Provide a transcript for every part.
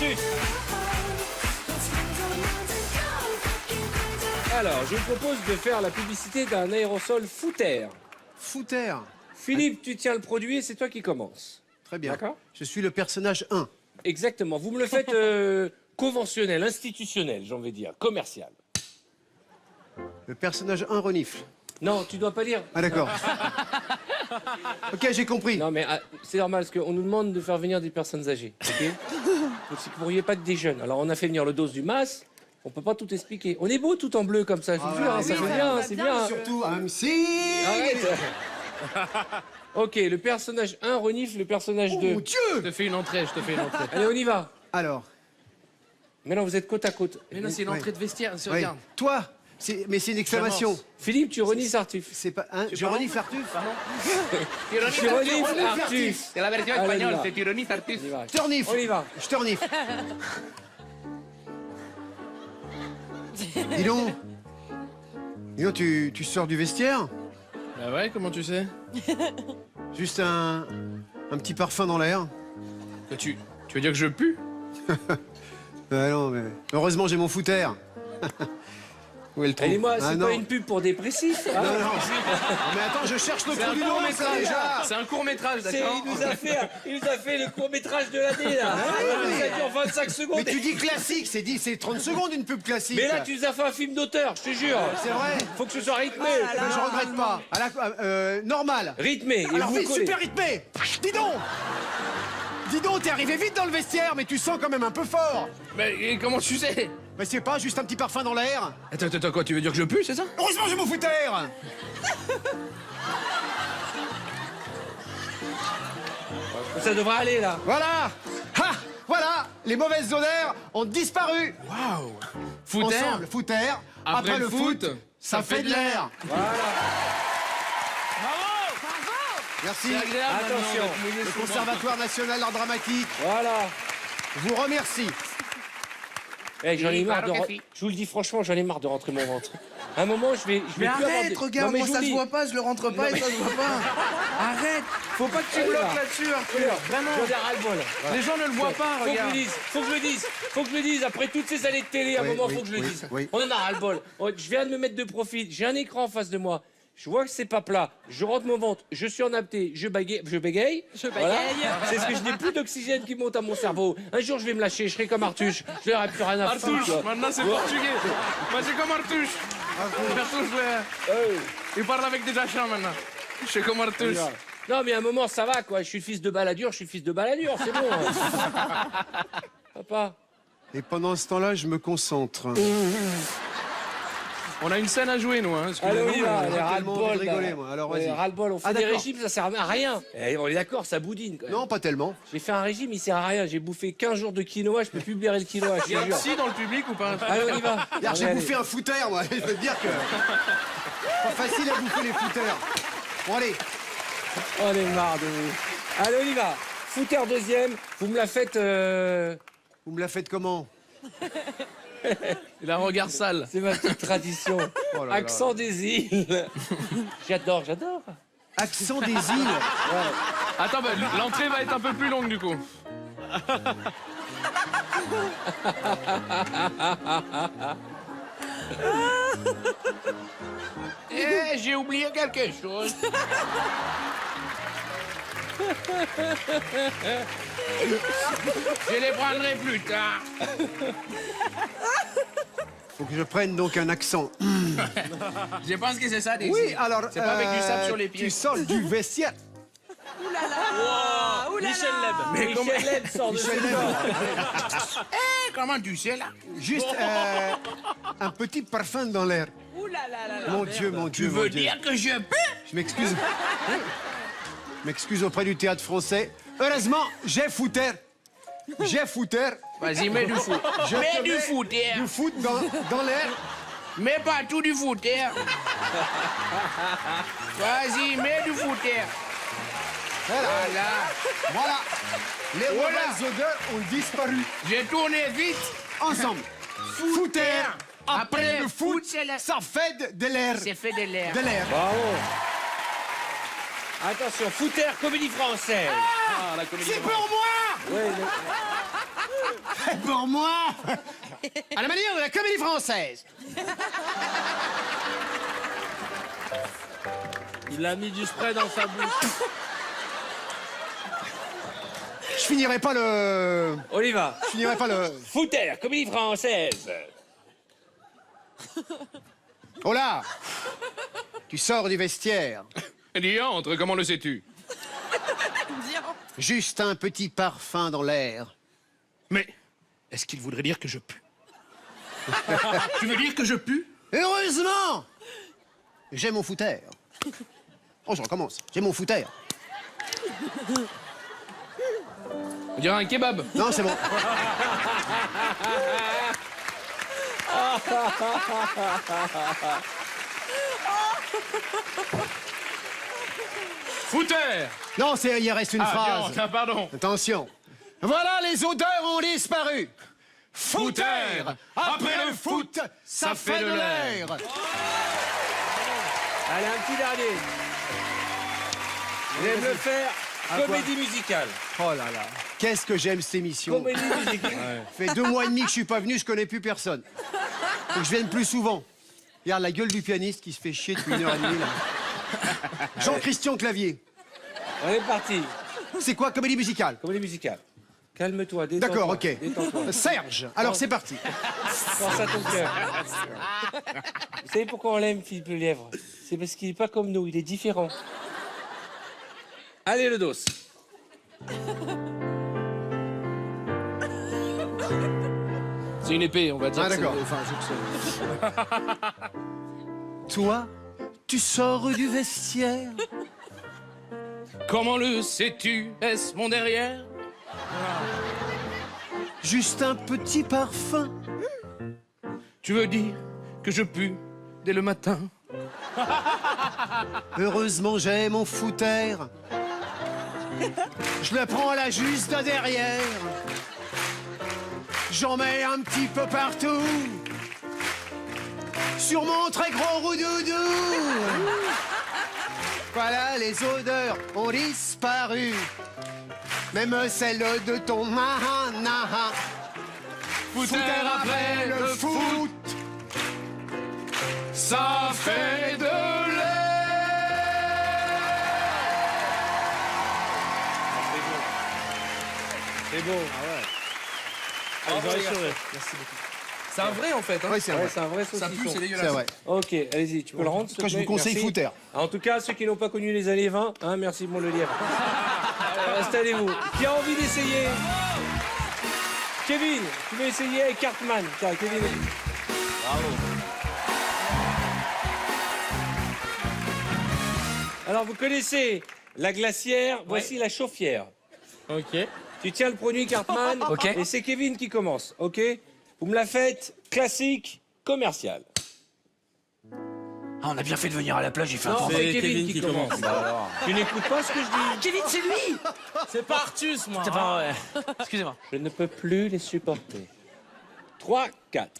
Artus. Alors, je vous propose de faire la publicité d'un aérosol Footer. Footer. Philippe, tu tiens le produit et c'est toi qui commences. Très bien. D'accord. Je suis le personnage 1. Exactement. Vous me le faites conventionnel, institutionnel, j'ai envie de dire, commercial. Le personnage 1 renifle. Non, tu dois pas lire. Ah d'accord. Ok, j'ai compris. Non, mais c'est normal, parce qu'on nous demande de faire venir des personnes âgées. Ok. Donc, c'est que vous pourriez pas être des jeunes. Alors, on a fait venir le dos du masque. On peut pas tout expliquer. On est beau tout en bleu comme ça, je vous jure, hein, ça fait bien, c'est bien. Surtout un MC. Arrête. Ok, le personnage 1 renifle, le personnage 2. Mon Dieu. Je te fais une entrée, je te fais une entrée. Allez, on y va. Alors. Maintenant, vous êtes côte à côte. Mais non, c'est une entrée de vestiaire, Oui. regarde. Toi. Mais c'est une exclamation. J'avance. Philippe, tu renifles Artuf. C'est pas. Hein, je pardon renifle Artuf. Tu renifles Artuf. C'est la version Allez, espagnole, on y va. c'est ironie Artus. On y va. Je te renifle. On y va. Je te renifle. Dis donc. Dis donc, tu sors du vestiaire. Bah ouais, comment tu sais? Juste un petit parfum dans l'air. Tu veux dire que je pue? Non, mais heureusement j'ai mon footer. Où est le trou? Allez-moi, c'est non. pas une pub pour dépressifs. Hein. Non, non. Mais attends, je cherche le C'est trou un du nom, ça, court-métrage. déjà. C'est un court-métrage, C'est- d'accord? il nous a fait le court-métrage de l'année, là. Ça dure 25 secondes. Mais tu dis classique, c'est 30 secondes une pub classique. Mais là, tu nous as fait un film d'auteur, je te jure. C'est vrai. Faut que ce soit rythmé. Mais je regrette pas. Normal. Rythmé. Et Alors vous vite, collez. super rythmé. Dis donc. Dis donc, t'es arrivé vite dans le vestiaire, mais tu sens quand même un peu fort. Mais et comment tu sais? Mais c'est pas juste un petit parfum dans l'air. Attends, quoi, tu veux dire que je pue, c'est ça? Heureusement j'ai mon footer. Ça devrait aller, là. Voilà. Ha. Voilà. Les mauvaises odeurs ont disparu. Waouh! Footer? Ensemble, footer. Après le foot, ça fait de l'air. Merci. C'est agréable. Attention. maintenant, d'être mouillé Le sous le Conservatoire national d'art dramatique Voilà. vous remercie. Eh, j'en ai Oui, marre de... pardon, Cathy. Je vous le dis franchement, j'en ai marre de rentrer mon ventre. À un moment, je vais Mais plus avoir arrête, des- regarde, Non, mais moi je ça vous se dis. voit pas, je le rentre pas et ça se voit pas. Arrête, faut pas que tu Allez, bloques va. là-dessus, Arthur. Vraiment. J'en ai ras-le-bol. Les gens ne le voient pas, Faut que je regarde. le dise, faut que je le dise, faut que je le dise. Après toutes ces années de télé, à un Oui, moment, oui, faut que je le oui, dise. oui. On en a ras-le-bol. Je viens de me mettre de profil, j'ai un écran en face de moi. Je vois que c'est pas plat, je rentre mon ventre, je suis en apnée, je bégaye. Voilà. C'est ce que je n'ai plus d'oxygène qui monte à mon cerveau. Un jour, je vais me lâcher, je serai comme Artuche. Je n'aurai plus rien à foutre. Artuche, quoi. maintenant c'est portugais. Moi c'est comme Artuche. Artuche, il parle avec des achats maintenant. Je suis comme Artuche. Non, mais à un moment, ça va, quoi. Je suis le fils de Balladur, je suis le fils de Balladur, c'est bon. hein. Papa. Et pendant ce temps-là, je me concentre. On a une scène à jouer, nous. Hein. Allez, on excusez-nous. y va, j'ai allez, tellement ras-le-bol. envie de rigoler, là. moi. Alors, Ouais, vas-y. ras-le-bol, on fait Ah, des d'accord. régimes, ça sert à rien. Eh, on est d'accord, ça boudine, quand même. Non, pas tellement. J'ai fait un régime, il sert à rien. J'ai bouffé 15 jours de quinoa, je peux plus blairer le quinoa, je Il y a te un jure. psy dans le public ou pas? Allez, on y va. Regarde, j'ai Allez, bouffé un footer, moi. Je veux te dire que. Pas facile à bouffer les footers. Bon, allez. allez. On est marre de vous. Allez, on y va. Footer deuxième, vous me la faites... Vous me la faites comment? Il a un regard sale. C'est ma petite tradition. Oh là là. Accent des îles. J'adore. Accent des îles. Attends, bah, l'entrée va être un peu plus longue du coup. J'ai oublié quelque chose. Je les prendrai plus tard. Faut que je prenne donc un accent. Je pense que c'est ça, des Oui, alors. C'est pas avec du sable sur les pieds. Tu sors du vestiaire. Michel Leb. Mais Michel Leb sort de ce corps. Comment tu sais, là? Juste un petit parfum dans l'air. Mon Dieu, mon Dieu. Tu mon veux Dieu. dire que je peux? Je m'excuse. Je m'excuse auprès du théâtre français. Heureusement, j'ai footer. J'ai footer. Vas-y, mets du foot. Je Mets te du mets footer. Du foot dans l'air. Mets pas tout du footer. Vas-y, mets du footer. Voilà. Voilà. Voilà. Les Voilà. mauvaises odeurs ont disparu. J'ai tourné vite. Ensemble. Footer. Après le foot, c'est la- ça fait de l'air. C'est fait de l'air. De l'air. Bravo. Attention, Footer, comédie française. Ah, la comédie. C'est pour moi. Ouais, Pour moi, à la manière de la comédie française. Il a mis du spray dans sa bouche. Je finirai pas le... On y va. Je finirai pas le... Footer, comédie française. Oh là! Tu sors du vestiaire. Diantre, comment le sais-tu? Juste un petit parfum dans l'air. Mais est-ce qu'il voudrait dire que je pue? Tu veux dire que je pue? Heureusement! J'ai mon footer. Oh, je recommence. J'ai mon footer. On dirait un kebab. Non, c'est bon. Footer! Non, il reste une phrase. Ah, pardon. Attention. Voilà, les odeurs ont disparu. Footer! Après le foot, ça fait de l'air. Allez, un petit dernier. Vous allez me le faire. Comédie musicale. Oh là là. Qu'est-ce que j'aime cette émission. Comédie musicale. Ça fait 2 mois et demi que je suis pas venu, je connais plus personne. Faut que je vienne plus souvent. Regarde la gueule du pianiste qui se fait chier depuis 1h30 là. Jean-Christian Clavier. On est parti. C'est quoi, comédie musicale? Comédie musicale. Calme-toi, détends-toi. D'accord, ok. Détends-toi. Serge, alors c'est parti. Pense à ton cœur. Vous savez pourquoi on l'aime, Philippe Le Lièvre? C'est parce qu'il est pas comme nous, il est différent. Allez, le dos. C'est une épée, on va dire. Ah, d'accord. Toi, tu sors du vestiaire. Comment le sais-tu? Est-ce mon derrière? Juste un petit parfum. Tu veux dire que je pue dès le matin? Heureusement, j'ai mon footer. Je le prends là juste de derrière. J'en mets un petit peu partout. Sur mon très gros roudoudou. Voilà, les odeurs ont disparu. Même celle de ton naha. Footer après le foot. Ça fait de l'air. C'est beau. Ah ouais. C'est un vrai en fait. Hein. Oui, c'est vrai. Ouais, c'est un vrai Ça saucisson. pue, c'est C'est dégueulasse. vrai. Ok, allez-y, tu peux le rendre. s'il te En tout cas, je plaît. vous conseille Merci. footer. En tout cas, ceux qui n'ont pas connu les années 20, hein, merci mon Le Lièvre. Installez-vous. Qui a envie d'essayer? Kevin, tu veux essayer avec Cartman? Tiens, Kevin. Bravo. Alors, vous connaissez la glacière, voici la chauffière. Ok. Tu tiens le produit Cartman, et c'est Kevin qui commence, ok? Vous me la faites classique, commercial. Ah, on a bien fait de venir à la plage, il fait un Non, temps. c'est Kevin qui commence. Tu n'écoutes pas ce que je dis. Kevin, c'est lui. C'est pas Artus, moi. C'est pas vrai. Excusez-moi. Je ne peux plus les supporter. 3, 4.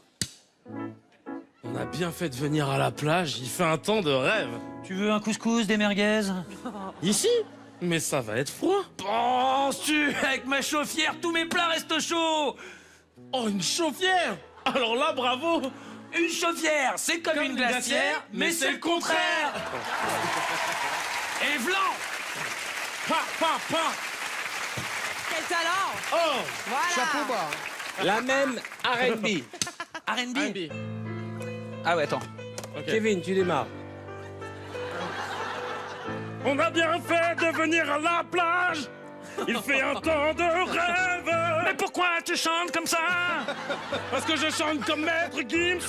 On a bien fait de venir à la plage, il fait un temps de rêve. Tu veux un couscous, des merguez? Ici? Mais ça va être froid. Penses-tu? Avec ma chauffière, tous mes plats restent chauds. Oh, une chauffière! Alors là, bravo! Une chauffière, c'est comme une glacière, mais c'est le contraire. Et vlan. Pa! Quel talent! Oh! Voilà! Chapeau bas. La même R&B. R&B. Ah ouais, attends. Kevin, tu démarres. On a bien fait de venir à la plage. Il fait un temps de rêve. Mais pourquoi tu chantes comme ça? Parce que je chante comme Maître Gims.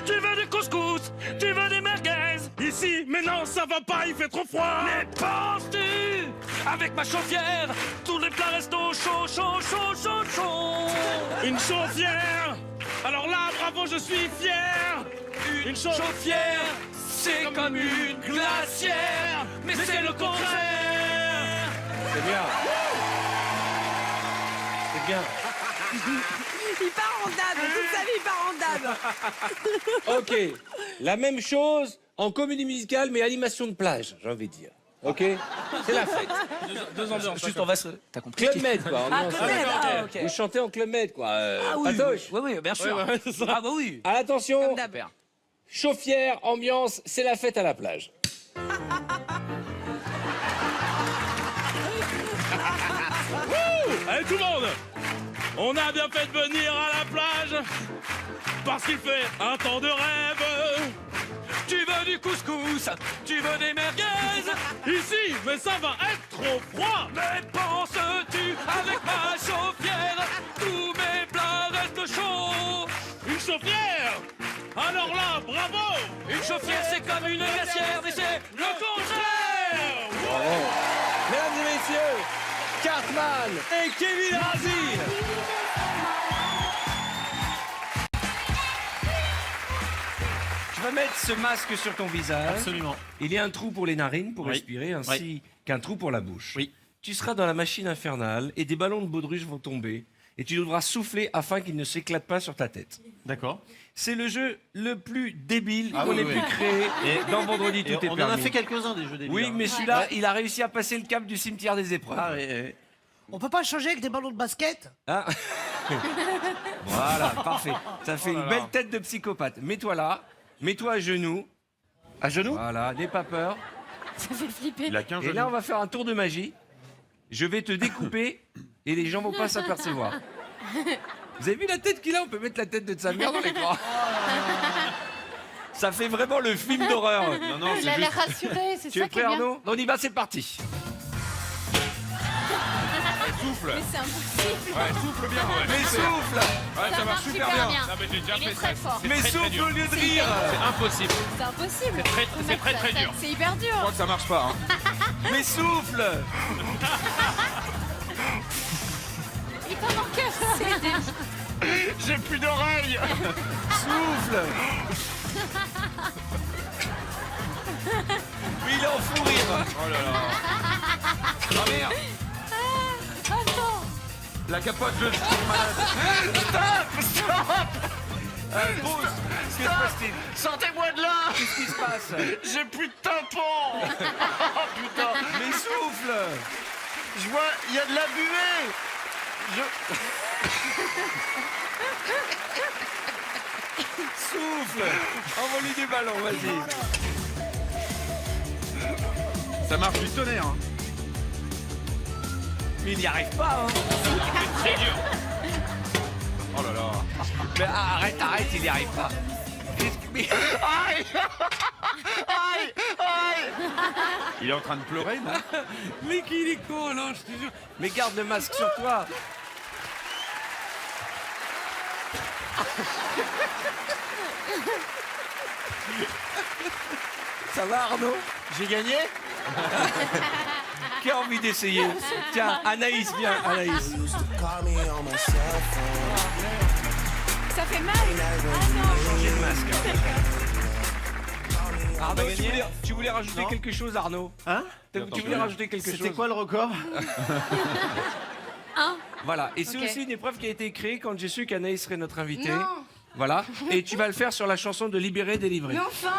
Tu veux du couscous, tu veux des merguez. Ici, mais non, ça va pas, il fait trop froid. Mais penses-tu? Avec ma chauffière, tous les plats restent au chaud, chaud, chaud, chaud, chaud. Une chauffière. Alors là, bravo, je suis fier. Une chauffière, c'est comme une glacière, mais c'est le contraire. C'est bien. C'est bien. Il part en dab, toute sa vie, il part en dab. Ok. La même chose en comédie musicale, mais animation de plage, j'ai envie de dire. Ok. C'est la fête. Deux ambiances. Juste, on va se. T'as compris? Club Med, quoi. Ah, ambiance. Club Med, ah, ok. Vous chantez en Club Med, quoi. Ah oui, Patoche. oui, bien sûr. Ouais, c'est ça. Ah bah oui. Attention, Comme d'hab. Super. chauffière, ambiance, c'est la fête à la plage. Allez tout le monde, on a bien fait de venir à la plage parce qu'il fait un temps de rêve. Tu veux du couscous, tu veux des merguez ici, mais ça va être trop froid. Mais penses-tu avec ma chauffière, tous mes plats restent chauds. Une chauffière, alors là, bravo. Une chauffière, c'est comme une glacière, mais c'est le contraire. Mesdames et messieurs, Cartman et Kevin Razi. Tu vas mettre ce masque sur ton visage. Absolument. Il y a un trou pour les narines pour Oui. respirer, ainsi qu'un trou pour la bouche. Oui. Tu seras dans la machine infernale et des ballons de baudruche vont tomber et tu devras souffler afin qu'ils ne s'éclatent pas sur ta tête. D'accord. C'est le jeu le plus débile Ah qu'on oui, ait oui. pu créer dans Vendredi Et Tout est on en permis. a fait quelques-uns des jeux débiles. Oui, hein. mais celui-là, il a réussi à passer le cap du cimetière des épreuves. Ah, ouais. On peut pas changer avec des ballons de basket? Hein Voilà, parfait. Ça fait Oh là une là. belle tête de psychopathe. Mets-toi là, mets-toi à genoux. À genoux? Voilà, n'aie pas peur. Ça fait flipper. Il a 15 Et là, on va faire un tour de magie. Je vais te découper et les gens vont pas s'apercevoir. Vous avez vu la tête qu'il a? On peut mettre la tête de sa mère dans l'écran. Ça fait vraiment le film d'horreur. Non, non, Il a l'air rassuré, c'est Tu ça es qui est prêt, bien. Arnaud? On y va, c'est parti. souffle. Mais c'est impossible. Ouais, souffle bien. Ouais. Mais souffle. Ouais, ça marche super bien. Ah, mais j'ai déjà Il est fait très ça. fort. C'est Mais très, très souffle dur. au lieu de rire. C'est impossible. C'est impossible. C'est très, très dur. C'est hyper Je dur. crois que ça marche pas. Hein. Mais souffle. Il t'en manque un. J'ai plus d'oreilles. Souffle. Mais il est en fou rire. Oh là là. Ah merde. Attends. La capote, je suis malade. Pause. Qu'est-ce qui se passe-t-il? Sortez-moi de là! Qu'est-ce qui se passe? J'ai plus de tampon! Oh putain! Mais souffle. Je vois, il y a de la buée! Souffle. Envoie-lui du ballon, vas-y. Ça marche du tonnerre. Hein. Mais il n'y arrive pas, hein. C'est très dur. Oh là là. Mais arrête, il n'y arrive pas. Mais- Aïe! Aïe! Aïe! Il est en train de pleurer, non? Mais qu'il est con, non, je te jure. Mais garde le masque sur toi. Ça va, Arnaud? J'ai gagné? Qui a envie d'essayer? Tiens, Anaïs, viens, Anaïs. Ça fait mal. Ah non. J'ai le masque. Arnaud, tu voulais rajouter Non. quelque chose, Arnaud? Hein? Tu voulais rajouter quelque chose? C'était quoi le record? Voilà, et c'est Ok. aussi une épreuve qui a été créée quand j'ai su qu'Anaïs serait notre invitée. Non. Voilà, et tu vas le faire sur la chanson de Libéré, délivré. Mais enfin.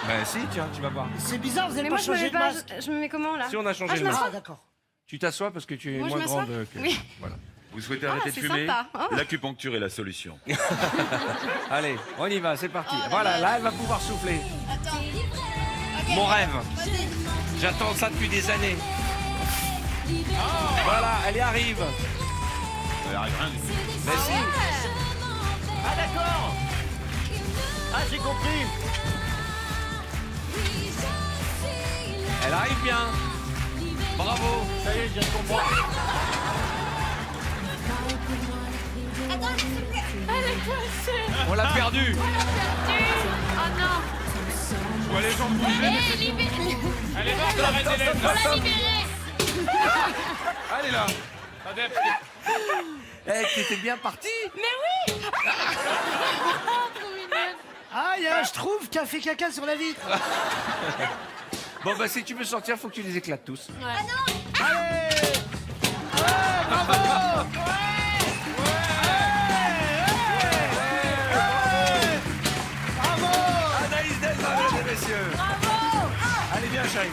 Ben si, tiens, tu vas voir. C'est bizarre, vous avez Mais pas moi, je me changé mets de pas. masque. Je me mets comment là? Si on a changé je le masque. m'assois. Ah, d'accord. Tu t'assois parce que tu es Moi, je moins m'assois. grande que... Oui. Voilà. Vous souhaitez Ah, arrêter de c'est fumer? sympa. Oh. L'acupuncture est la solution. Allez, on y va, c'est parti. Voilà, là, elle va pouvoir souffler. Mon rêve. J'attends ça depuis des années. Voilà, elle y arrive. Il arrive rien du tout. Mais si. Ah d'accord! Ah j'ai compris! Elle arrive bien. Bravo. Ça y est, je viens de comprendre. Elle est coincée. On l'a perdu. Oh non. Je vois les gens bouger. Elle est libérée. Elle est morte, arrête d'élève. On l'a libérée. Allez là. Adepte. Eh, t'étais bien parti. Mais oui. Trop mignonne. Ah, il y a un Schtroumpf qui a fait caca sur la vitre. Bon, bah, si tu veux sortir, faut que tu les éclates tous. Anaïs Delma, mesdames et messieurs. Bravo. Allez, viens, chérie.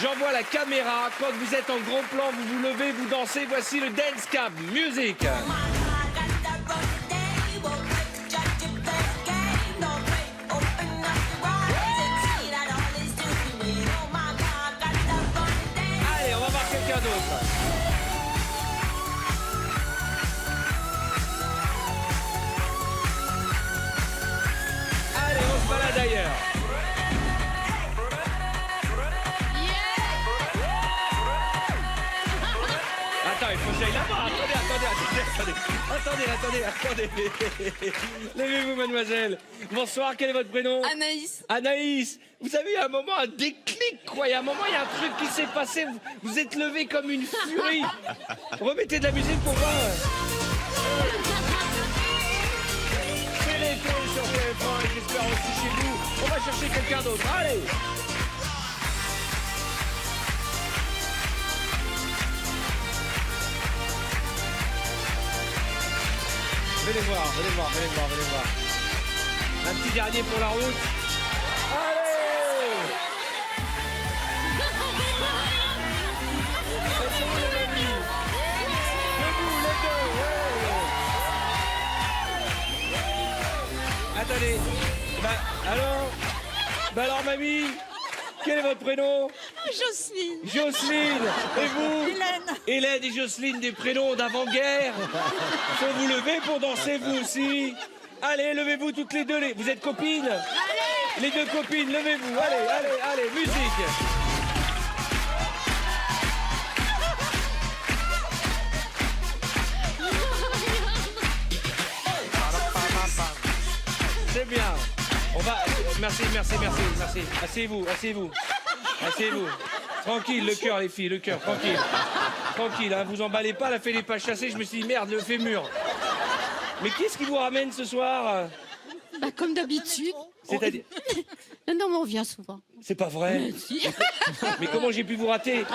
J'envoie la caméra. Quand vous êtes en gros plan, vous vous levez, vous dansez. Voici le Dance Cam. Musique. Allez, on va voir quelqu'un d'autre. Allez, on se balade ailleurs. Attends, il faut que j'aille là-bas. Attendez. Levez-vous, mademoiselle. Bonsoir, quel est votre prénom? Anaïs. Anaïs, vous avez eu un moment, un déclic, quoi. Il y a un moment, il y a un truc qui s'est passé. Vous êtes levé comme une furie. Remettez de la musique pour voir. C'est l'été sur TF1 et j'espère aussi chez vous. On va chercher quelqu'un d'autre. Allez. Venez voir. Un petit dernier pour la route. Allez! Attention, les amis. Debout, les deux. Ouais. Attendez. Alors, mamie, quel est votre prénom? Jocelyne. Jocelyne. Et vous? Hélène. Hélène et Jocelyne, des prénoms d'avant-guerre. Faut vous lever pour danser, vous aussi. Allez, levez-vous toutes les deux. Vous êtes copines? Allez. Les deux copines, levez-vous. Allez, musique. C'est bien. On va... Merci. Asseyez-vous. Tranquille, le cœur, les filles, le cœur, tranquille. Tranquille, hein, vous emballez pas, elle a fait les pas chassés, je me suis dit, merde, le fémur. Mais qu'est-ce qui vous ramène ce soir? Bah, comme d'habitude. C'est-à-dire... Non, mais on vient souvent. C'est pas vrai. Mais comment j'ai pu vous rater?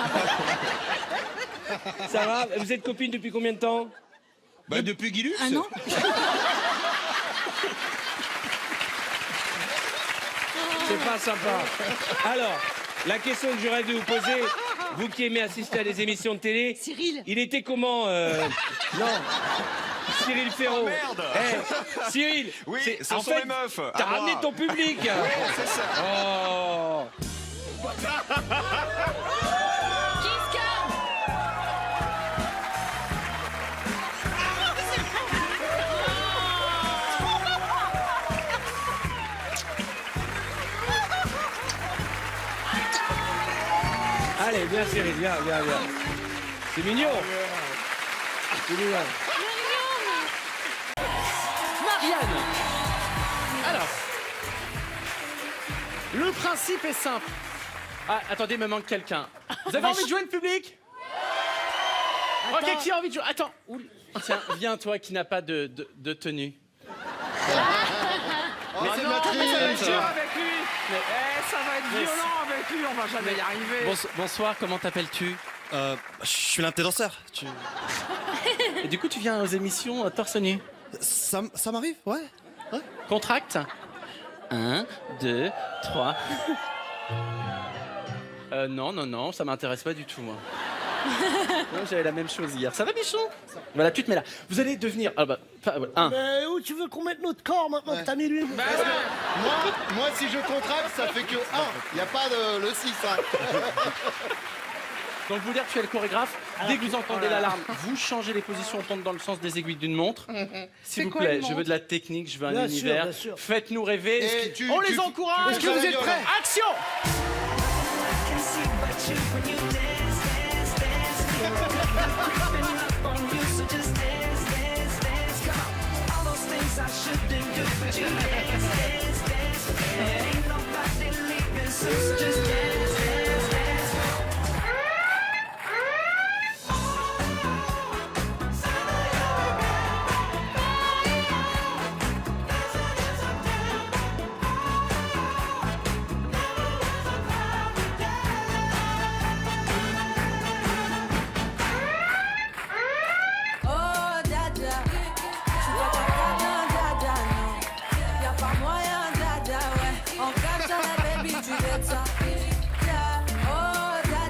Ça va? Vous êtes copine depuis combien de temps? Bah, depuis Guilux. Un an. C'est pas sympa. Alors, la question que j'aurais dû vous poser, vous qui aimez assister à des émissions de télé... Cyril. Il était comment Non. Cyril Ferraud. Oh, merde. Cyril. Oui, ce en sont fait, les meufs. T'as À ramené moi. ton public. Oui, c'est ça. Oh. Allez, viens Cyril, viens. C'est mignon. C'est mignon. Marianne. Alors, le principe est simple. Ah, attendez, il me manque quelqu'un. Vous avez envie de jouer le public? Ok, qui a envie de jouer? Attends. Tiens, viens toi qui n'as pas de tenue. Mais c'est de la triche. avec lui. Ça va être violent avec lui, on va jamais y arriver. Bonsoir, comment t'appelles-tu? Je suis l'un de tes danseurs. Et du coup, tu viens aux émissions torse nu? Ça m'arrive, ouais. Contract. 1, 2, 3. Non, ça m'intéresse pas du tout, moi. Non, j'avais la même chose hier. Ça va, Michon? Voilà, tu te mets là. Vous allez devenir... Ah bah, un. Mais où tu veux qu'on mette notre corps maintenant que t'as mis lui? Moi, si je contracte, ça fait que 1. Il n'y a pas de le 6. Donc vous dire que tu es le chorégraphe. Dès que vous entendez l'alarme, vous changez les positions, on tombe dans le sens des aiguilles d'une montre. S'il vous plaît, je veux de la technique, je veux un Bien sûr, univers. bien sûr. Faites-nous rêver. Et On les encourage. Est-ce que vous êtes prêts? Action! Oh, dada. Tu vois pas bien, dada, non. Y'a pas moyen, dada, ouais. En 4 ans, la baby, tu veux ça. Oh, dada.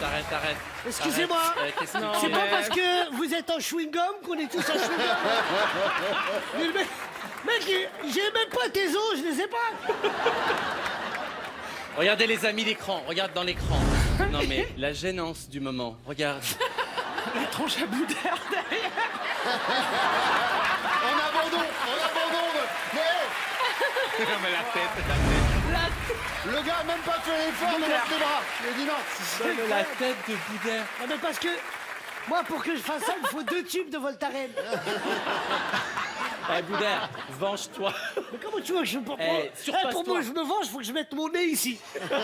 arrête. Excusez-moi. Arrête. Non, C'est pas mais- parce que vous êtes en chewing-gum qu'on est tous en chewing-gum. Mais le mec, j'ai même pas tes os, je les ai pas. Regardez les amis l'écran, regarde dans l'écran. Non mais la gênance du moment, regarde. La tronche à bout d'air derrière. On abandonne. Mais Non mais la tête. le gars a même pas fait l'effort de mettre les bras. Il a dit non. Non, mais la tête de Boudère. Ah, mais parce que moi, pour que je fasse ça, il me faut 2 tubes de Voltaren. Eh Boudère, venge-toi. Mais comment tu veux que je me surpasse-toi. pour moi, je me venge, il faut que je mette mon nez ici. Ça va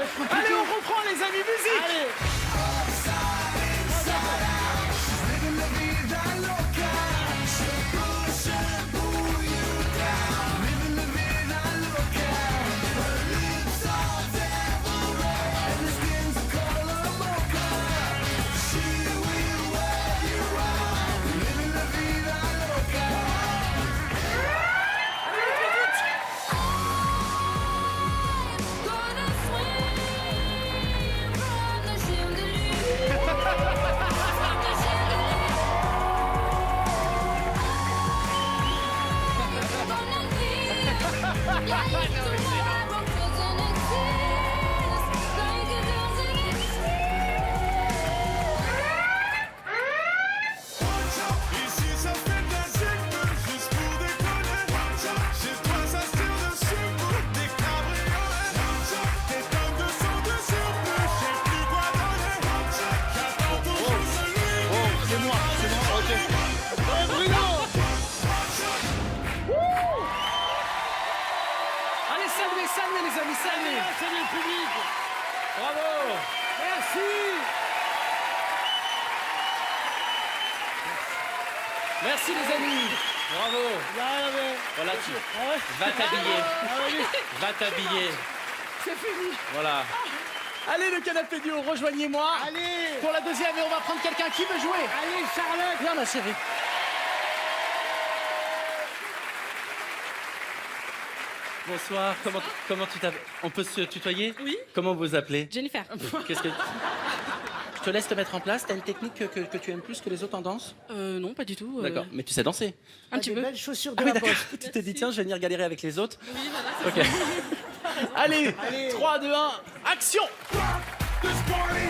être compliqué. Allez, on reprend les amis, musique. Allez. Gonna swim from the chandelier. From the chandelier. Gonna live like tomorrow doesn't exist. Like it doesn't Ici ça fait de la zigzag, juste pour déconner. Chez toi ça se tire dessus pour des cabriolets. Des tonnes de sang de surplus, je sais plus quoi donner. J'attends toujours celui C'est moi. Ok. Allez, saluez les amis, saluez. Salut le public. Bravo. Merci. Merci les amis. Bravo. Voilà, tu va t'habiller. Va t'habiller. C'est fini. Voilà. Allez, le canapé duo, rejoignez-moi. Allez. Pour la deuxième, et on va prendre quelqu'un qui veut jouer. Allez, Charlotte. Viens, ma chérie. Bonsoir, comment tu t'appelles? On peut se tutoyer? Oui. Comment vous vous appelez? Jennifer. Qu'est-ce que... Je te laisse te mettre en place, t'as une technique que tu aimes plus que les autres en danse? Non, pas du tout. D'accord, mais tu sais danser? Un petit peu. Belles chaussures de Ah oui, la d'accord, poche. tu t'es dit tiens, je vais venir galérer avec les autres. Oui, voilà. Ok. Allez, 3, 2, 1, action! this party.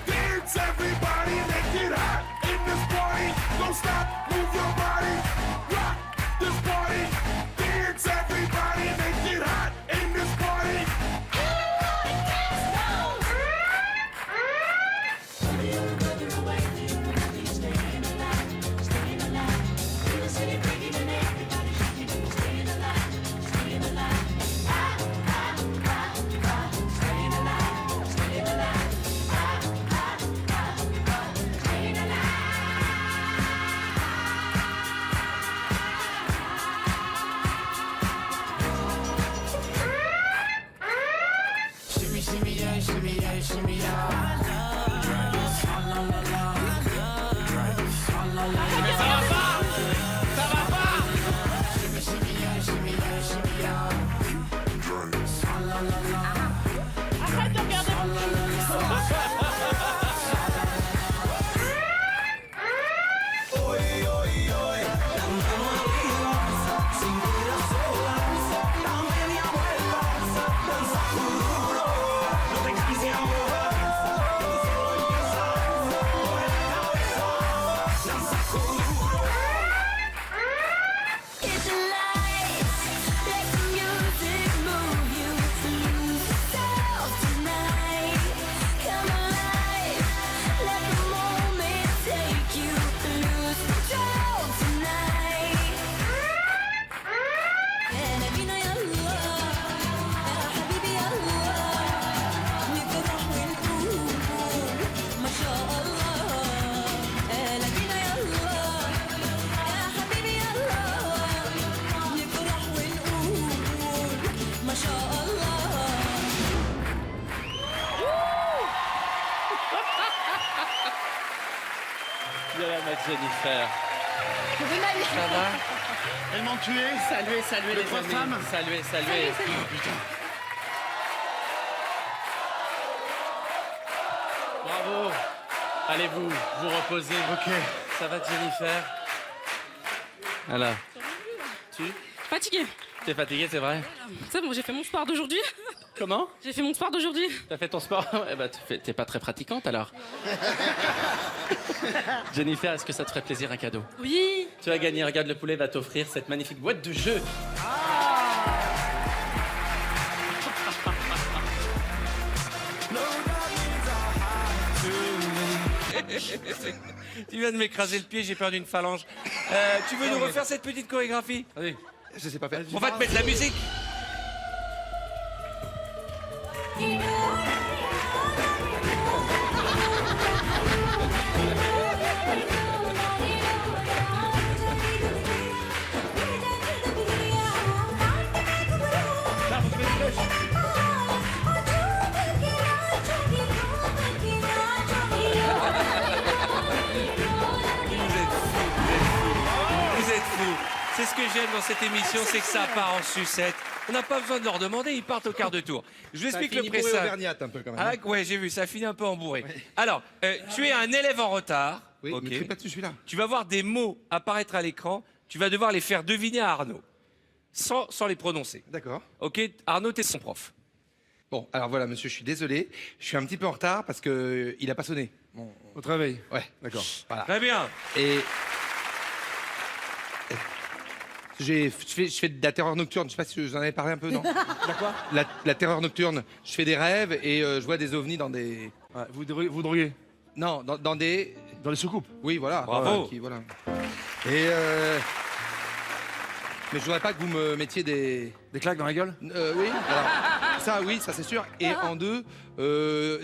Dance everybody, make it hot in this party. Don't stop, move your body. Rock this party. Dance everybody, make it hot in this party. Viens ma Jennifer. Je vais mal. Ça va? Elles m'ont tué. Saluez les trois amis. femmes. Saluez. Salut. Oh, putain. Allez vous reposer. Ok. Ça va Jennifer? Voilà. Tu? Fatiguée. T'es fatiguée, c'est vrai? C'est bon, j'ai fait mon sport d'aujourd'hui. Comment? J'ai fait mon sport d'aujourd'hui. T'as fait ton sport? Ouais, bah t'es pas très pratiquante alors. Jennifer, est-ce que ça te ferait plaisir un cadeau? Oui. Tu vas gagner, regarde, le poulet va t'offrir cette magnifique boîte de jeux. Tu viens de m'écraser le pied, j'ai perdu une phalange. Tu veux nous refaire cette petite chorégraphie? Allez, je sais pas faire. On va te mettre la musique. Vous êtes fous. C'est ce que j'aime dans cette émission, c'est que ça part en sucette. On n'a pas besoin de leur demander, ils partent au quart de tour. Je vous explique le pressage. un peu quand même. Ah, ouais, j'ai vu, ça finit un peu embourré. Alors, tu es un élève en retard. Oui, ok. ne crie pas dessus, celui-là. Tu vas voir des mots apparaître à l'écran. Tu vas devoir les faire deviner à Arnaud, sans les prononcer. D'accord. Ok, Arnaud, t'es son prof. Bon, alors voilà, monsieur, je suis désolé. Je suis un petit peu en retard parce que il a pas sonné. Au travail. Ouais. D'accord. Voilà. Très bien. Et je fais de la terreur nocturne. Je sais pas si vous en avez parlé un peu, non? D'accord. La terreur nocturne. Je fais des rêves et je vois des ovnis dans des. Ouais, vous droguez Non, dans des. dans les soucoupes. Oui, voilà. Bravo. Voilà. Et mais je voudrais pas que vous me mettiez des. Des claques dans la gueule? Oui. Alors, ça, oui, ça c'est sûr. Et en deux,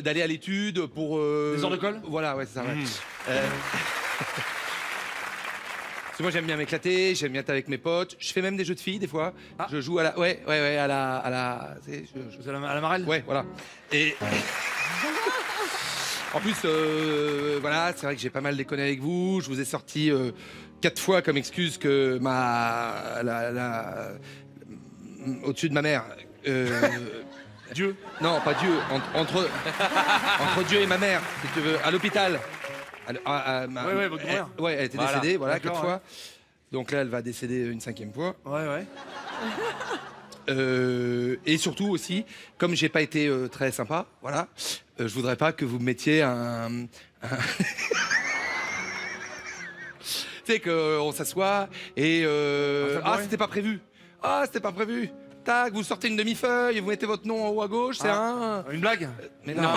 d'aller à l'étude pour. Des heures de colle? Voilà, ouais, c'est ça. Ouais. Parce que moi j'aime bien m'éclater, j'aime bien être avec mes potes. Je fais même des jeux de filles des fois. Ah. Je joue à la, ouais, à la, tu sais, Vous allez à la marelle? ouais, voilà. Et en plus, voilà, c'est vrai que j'ai pas mal déconné avec vous. Je vous ai sorti 4 fois comme excuse que au-dessus de ma mère. Dieu? Non, pas Dieu. Entre Dieu et ma mère, si tu veux, à l'hôpital. Ouais, votre grand-mère. Ouais, elle était Voilà. décédée, voilà, D'accord, 4 fois. Donc là, elle va décéder une 5e fois. Ouais. Et surtout aussi, comme j'ai pas été très sympa, voilà, je voudrais pas que vous me mettiez un... Tu sais qu'on s'assoit et c'était pas prévu. Ah, c'était pas prévu. Tac, vous sortez une demi-feuille, vous mettez votre nom en haut à gauche, c'est un. Une blague? Mais non.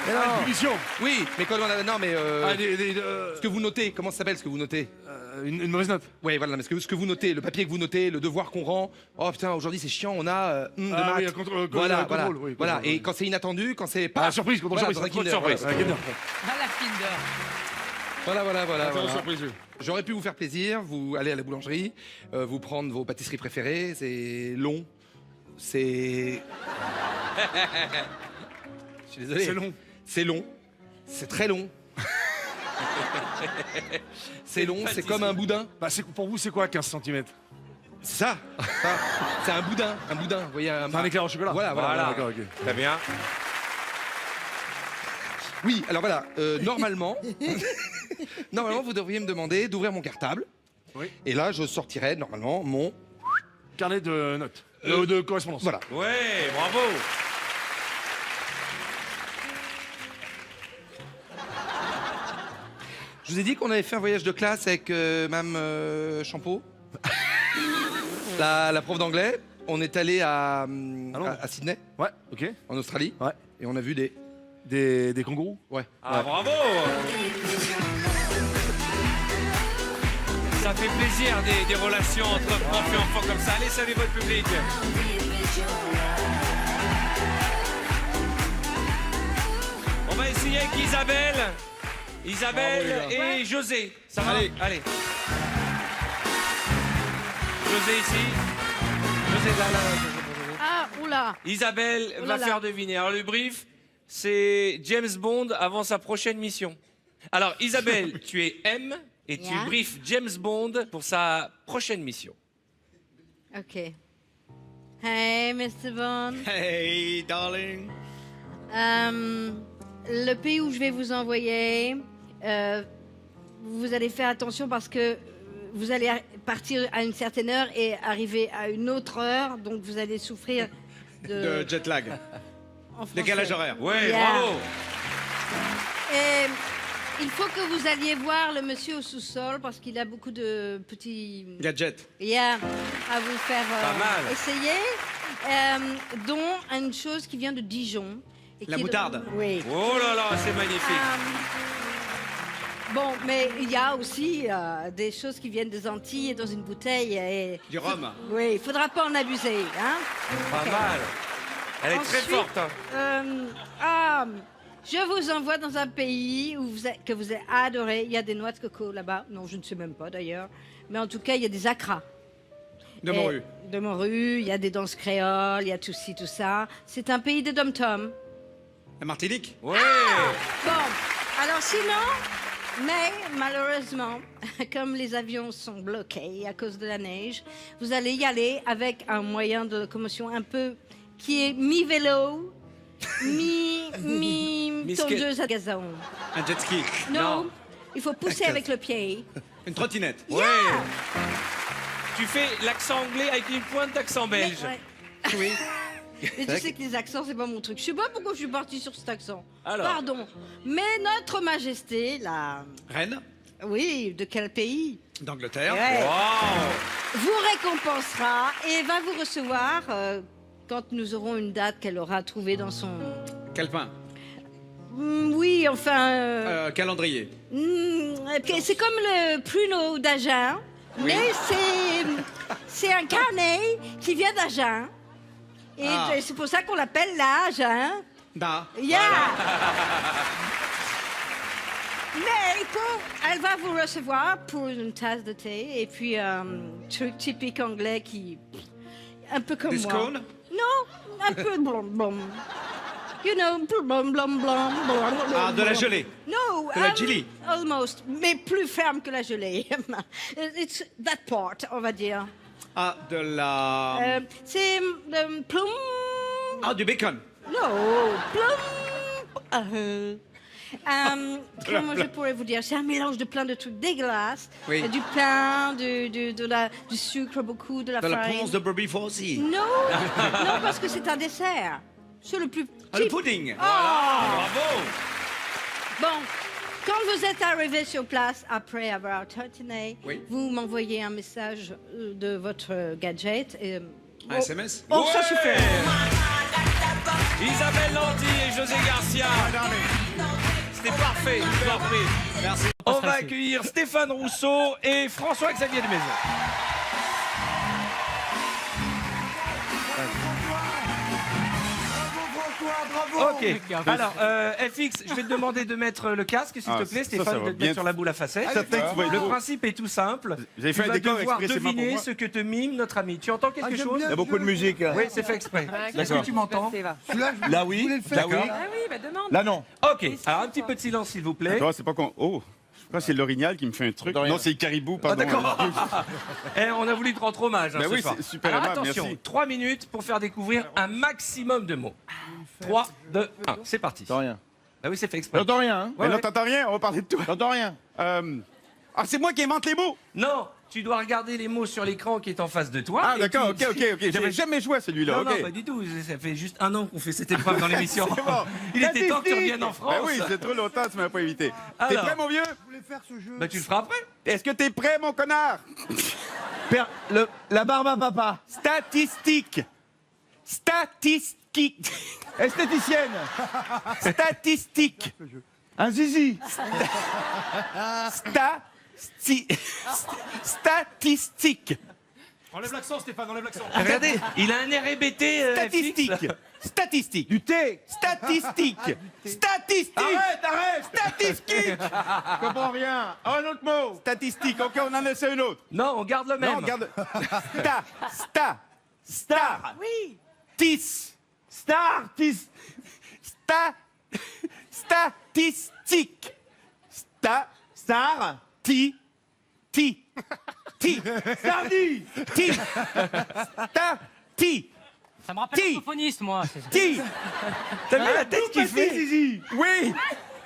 Mais Une non. punition? Oui, mais quand on a... Non, mais Ah, ce que vous notez, comment ça s'appelle ce que vous notez? une mauvaise note? Ouais, voilà, mais ce que vous notez, le papier que vous notez, le devoir qu'on rend. Oh putain, aujourd'hui c'est chiant, on a de maths. oui, un contrôle, voilà. oui, Voilà, contrôle, et oui. quand c'est inattendu, quand c'est pas. Ah, surprise, contrôle Voilà, surprise. dans un Kinder, surprise. voilà. Ouais, Kinder. À la Kinder. Voilà. Attends, surprise. J'aurais pu vous faire plaisir, vous aller à la boulangerie, vous prendre vos pâtisseries préférées, c'est long, c'est... Je suis désolé. C'est long. C'est long, c'est très long. C'est long, c'est comme un boudin. Bah, pour vous, c'est quoi 15 cm? C'est ça, c'est un boudin, vous voyez. C'est un éclair au chocolat? Voilà. D'accord, ok. Très bien. Oui, alors voilà, normalement, vous devriez me demander d'ouvrir mon cartable. Oui. Et là, je sortirai normalement mon... Carnet de notes. De correspondance. Voilà. Ouais, bravo. Je vous ai dit qu'on avait fait un voyage de classe avec Mme Champeau, la prof d'anglais. On est allé à Sydney, Ouais, ok. en Australie. Ouais. Et on a vu des... Des kangourous? Ouais. Ah, bravo. Ça fait plaisir des relations entre profs et enfants comme ça. Allez, saluez votre public. On va essayer avec Isabelle et José. Ça va? Allez. José ici. José là. Ah, oula. Isabelle Oh va là là. faire deviner. Alors le brief, c'est James Bond avant sa prochaine mission. Alors Isabelle, tu es M et tu Yeah. briefes James Bond pour sa prochaine mission. Okay. Hey, Mr. Bond. Hey, darling. le pays où je vais vous envoyer, vous allez faire attention parce que vous allez partir à une certaine heure et arriver à une autre heure, donc vous allez souffrir De jet lag. en français. Décalage horaire. Ouais, Yeah. bravo. Et il faut que vous alliez voir le monsieur au sous-sol parce qu'il a beaucoup de petits Gadget. à vous faire Pas mal. essayer, dont une chose qui vient de Dijon. Et La qui est- moutarde. Oui. Oh là là, c'est magnifique. Bon, mais il y a aussi des choses qui viennent des Antilles et dans une bouteille. Et... Du rhum. Oui, il faudra pas en abuser. Hein. Pas mal. Elle est très Ensuite, forte. Hein. Je vous envoie dans un pays que vous avez adoré. Il y a des noix de coco là-bas. Non, je ne sais même pas d'ailleurs. Mais en tout cas, il y a des acras. De morue. De morue, il y a des danses créoles, il y a tout ci, tout ça. C'est un pays de dom-tom. La Martinique. Ouais. Bon, alors sinon, mais malheureusement, comme les avions sont bloqués à cause de la neige, vous allez y aller avec un moyen de locomotion un peu qui est mi-vélo, mi-tondeuse à gazon. Un jet ski. Non, il faut pousser avec le pied. Une trottinette. Ouais. Tu fais l'accent anglais avec une pointe d'accent belge. Mais, ouais. Oui. Mais tu sais que les accents, c'est pas mon truc. Je sais pas pourquoi je suis partie sur cet accent. Alors. Pardon. Mais notre majesté, la... Reine. Oui, de quel pays? D'Angleterre. Ouais. Wow. Vous récompensera et va vous recevoir quand nous aurons une date qu'elle aura trouvée dans son... Calepin. Oui, enfin... Calendrier. C'est comme le pruneau d'Agen, Oui. mais c'est un carnet qui vient d'Agen. Et Ah. c'est pour ça qu'on l'appelle l'Agen. Da. Yeah. Mais elle va vous recevoir pour une tasse de thé et puis un truc typique anglais qui... Un peu comme Des moi. scones. Non, un peu blom blom. You know, blom blom blom blom. Ah, de la gelée. No, De la jelly. Almost, mais plus ferme que la gelée. It's that part, on va dire. Ah, de la... C'est plum... Ah, du bacon. No, plum... comment je pourrais vous dire? C'est un mélange de plein de trucs dégueulasses. Oui. Du pain, du sucre beaucoup, de la De la farine. ponce de Bobby Fossey. Non, non, parce que c'est un dessert. C'est le plus Ah, le type. pudding. Bravo. Bon, quand vous êtes arrivé sur place après avoir tartiné, Oui. vous m'envoyez un message de votre gadget. Et, Un SMS. oh, ça suffit. Isabelle Lanty et José Garcia. C'était parfait. Merci. On va accueillir Stéphane Rousseau et François-Xavier de Maison. Ok, alors FX, je vais te demander de mettre le casque s'il te plaît, Stéphane, de te mettre sur la boule à facettes. Le principe est tout simple. Vous avez fait Tu un vas décor devoir expressément pour deviner moi. ce que te mime notre ami. Tu entends quelque chose? Il y a beaucoup de musique. Oui, c'est fait exprès. Est-ce que tu m'entends? Là, oui. Là, oui. Là, non. Ok, alors un petit peu de silence s'il vous plaît. Attends, c'est pas con. Oh, je crois que c'est l'orignal qui me fait un truc. Non, c'est le caribou, Ah, pardon. d'accord. On a voulu te rendre hommage. Bah ce oui, soir. c'est super Alors aimable, attention, merci. 3 minutes pour faire découvrir un maximum de mots. 3, 2, 1, c'est parti. J'entends rien. Ah oui, c'est fait exprès. J'entends rien. Hein. Ouais, Mais non, ouais. t'entends rien, on va parler de toi. J'entends rien. Ah, c'est moi qui invente les mots. Non, tu dois regarder les mots sur l'écran qui est en face de toi. Ah, et d'accord, tu- ok. J'avais jamais joué à celui-là, Non, ok. non, pas du tout. Ça fait juste 1 an qu'on fait cette épreuve dans l'émission. C'est bon. Il était temps que tu Statistique. reviennes en France. Ben oui, c'est trop longtemps, tu m'as pas évité. T'es Alors. prêt, mon vieux? Bah, tu le feras après. Est-ce que t'es prêt, mon connard? La barbe à papa. Statistique. Statistique. Esthéticienne. Statistique. Un zizi. Statistique. Enlève l'accent, Stéphane, enlève l'accent. Regardez, il a un air hébété. Statistique. FX. Statistique. Du thé. Statistique. Statistique. Arrête. Statistique. Je comprends rien. Un autre mot. Statistique. Ok, on en essaie un autre. Non, on garde le même. Non, regarde. Star. Oui. Tis. Star. Statistique. Star. Ti. Sardi. Ti. Ça me rappelle Qui l'orthophoniste, moi. Qui T'as vu la tête qu'il fait? Zizi. Oui.